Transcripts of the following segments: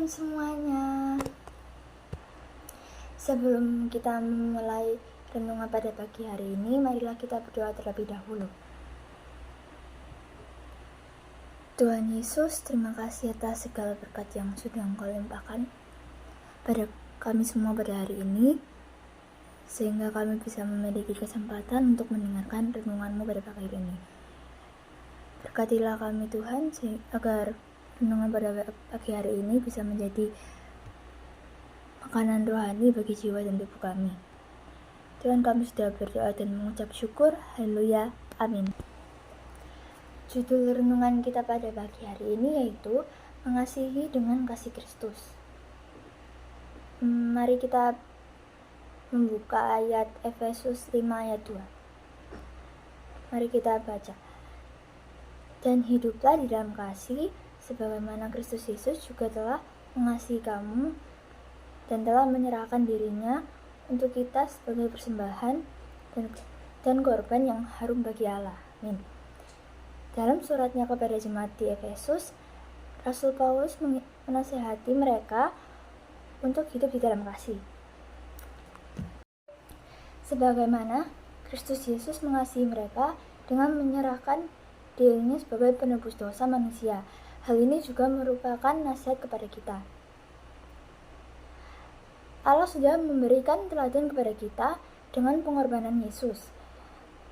teman-teman semuanya. Sebelum kita memulai renungan pada pagi hari ini, marilah kita berdoa terlebih dahulu. Tuhan Yesus, terima kasih atas segala berkat yang sudah Engkau limpahkan pada kami semua pada hari ini, sehingga kami bisa memiliki kesempatan untuk mendengarkan renungan-Mu pada pagi hari ini. Berkatilah kami Tuhan, agar renungan pada pagi hari ini bisa menjadi makanan rohani bagi jiwa dan tubuh kami. Tuhan, kami sudah berdoa dan mengucap syukur. Haleluya. Amin. Judul renungan kita pada pagi hari ini yaitu Mengasihi dengan Kasih Kristus. Mari kita membuka ayat Efesus 5 ayat 2. Mari kita baca. Dan hiduplah di dalam kasih, sebagaimana Kristus Yesus juga telah mengasihi kamu dan telah menyerahkan dirinya untuk kita sebagai persembahan dan korban yang harum bagi Allah. Amin. Dalam suratnya kepada jemaat di Efesus, Rasul Paulus menasihati mereka untuk hidup di dalam kasih. Sebagaimana Kristus Yesus mengasihi mereka dengan menyerahkan dirinya sebagai penebus dosa manusia. Hal ini juga merupakan nasihat kepada kita. Allah sudah memberikan teladan kepada kita dengan pengorbanan Yesus,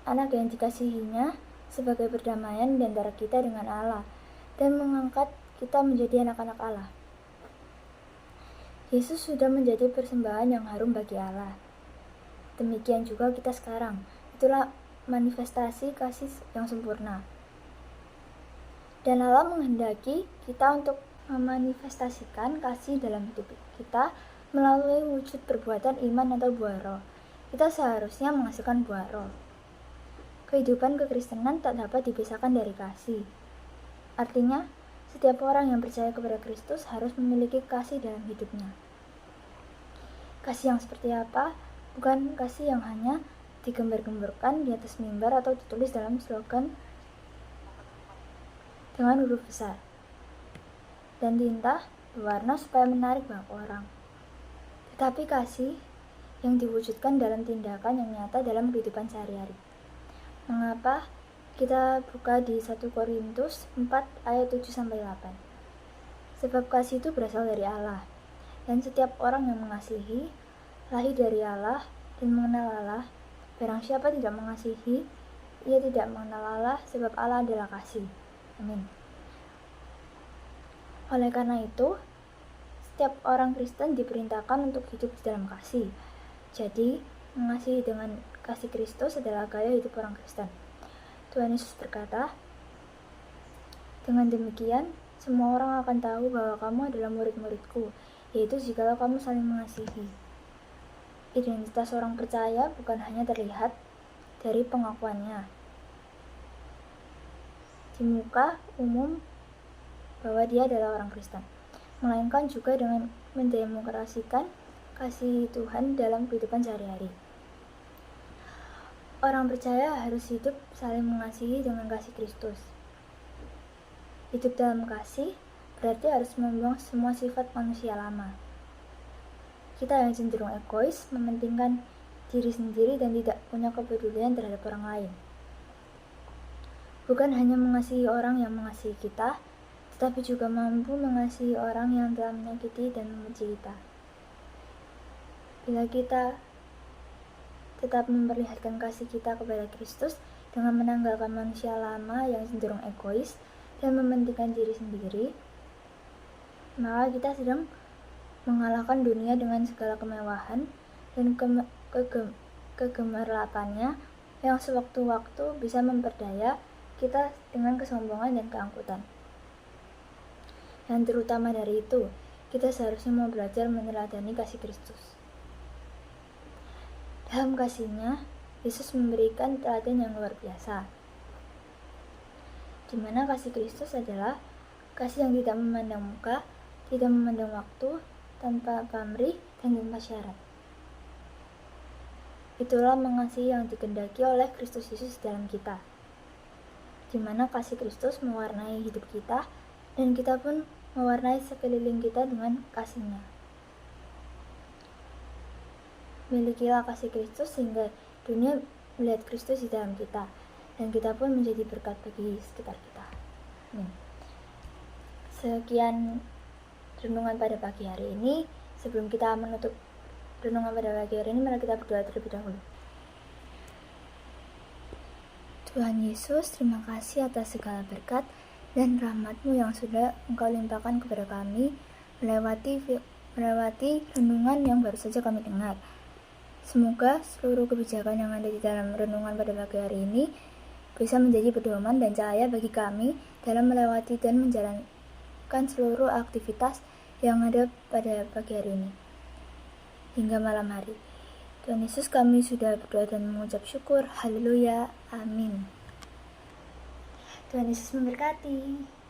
anak yang dikasihinya, sebagai perdamaian di antara kita dengan Allah dan mengangkat kita menjadi anak-anak Allah. Yesus sudah menjadi persembahan yang harum bagi Allah. Demikian juga kita sekarang. Itulah manifestasi kasih yang sempurna. Dan Allah menghendaki kita untuk memanifestasikan kasih dalam hidup kita melalui wujud perbuatan iman atau buah roh. Kita seharusnya menghasilkan buah roh. Kehidupan kekristenan tak dapat dipisahkan dari kasih. Artinya, setiap orang yang percaya kepada Kristus harus memiliki kasih dalam hidupnya. Kasih yang seperti apa? Bukan kasih yang hanya digembar-gemborkan di atas mimbar atau ditulis dalam slogan dengan huruf besar dan tinta berwarna supaya menarik banyak orang. Tetapi kasih yang diwujudkan dalam tindakan yang nyata dalam kehidupan sehari-hari. Mengapa? Kita buka di 1 Korintus 4 ayat 7-8. Sebab kasih itu berasal dari Allah, dan setiap orang yang mengasihi lahir dari Allah dan mengenal Allah. Barang siapa tidak mengasihi, ia tidak mengenal Allah, sebab Allah adalah kasih. Amin. Oleh karena itu, setiap orang Kristen diperintahkan untuk hidup di dalam kasih. Jadi, mengasihi dengan kasih Kristus adalah gaya hidup orang Kristen. Tuhan Yesus berkata, dengan demikian, semua orang akan tahu bahwa kamu adalah murid-muridku, yaitu jikalau kamu saling mengasihi. Identitas orang percaya bukan hanya terlihat dari pengakuannya di muka umum bahwa dia adalah orang Kristen, melainkan juga dengan mendemokrasikan kasih Tuhan dalam kehidupan sehari-hari. Orang percaya harus hidup saling mengasihi dengan kasih Kristus. Hidup dalam kasih berarti harus membuang semua sifat manusia lama. Kita yang cenderung egois, mementingkan diri sendiri dan tidak punya kepedulian terhadap orang lain. Bukan hanya mengasihi orang yang mengasihi kita, tetapi juga mampu mengasihi orang yang telah menyakiti dan membenci kita. Bila kita tetap memperlihatkan kasih kita kepada Kristus dengan menanggalkan manusia lama yang cenderung egois dan mementingkan diri sendiri, maka kita sedang mengalahkan dunia dengan segala kemewahan dan kegemerlapannya yang sewaktu-waktu bisa memperdaya kita dengan kesombongan dan keangkutan. Dan terutama dari itu, kita seharusnya mau belajar meneladani kasih Kristus. Dalam kasih-Nya, Yesus memberikan teladan yang luar biasa, di mana kasih Kristus adalah kasih yang tidak memandang muka, tidak memandang waktu, tanpa pamrih dan tanpa syarat. Itulah mengasihi yang dikehendaki oleh Kristus Yesus dalam kita, di mana kasih Kristus mewarnai hidup kita, dan kita pun mewarnai sekeliling kita dengan kasih-Nya. Milikilah kasih Kristus sehingga dunia melihat Kristus di dalam kita, dan kita pun menjadi berkat bagi sekitar kita. Amin. Sekian renungan pada pagi hari ini. Sebelum kita menutup renungan pada pagi hari ini, mari kita berdoa terlebih dahulu. Tuhan Yesus, terima kasih atas segala berkat dan rahmat-Mu yang sudah Engkau limpahkan kepada kami melewati renungan yang baru saja kami dengar. Semoga seluruh kebijakan yang ada di dalam renungan pada pagi hari ini bisa menjadi pedoman dan cahaya bagi kami dalam melewati dan menjalankan seluruh aktivitas yang ada pada pagi hari ini hingga malam hari. Tuhan Yesus, kami sudah berdoa dan mengucap syukur. Haleluya. Amin. Tuhan Yesus memberkati.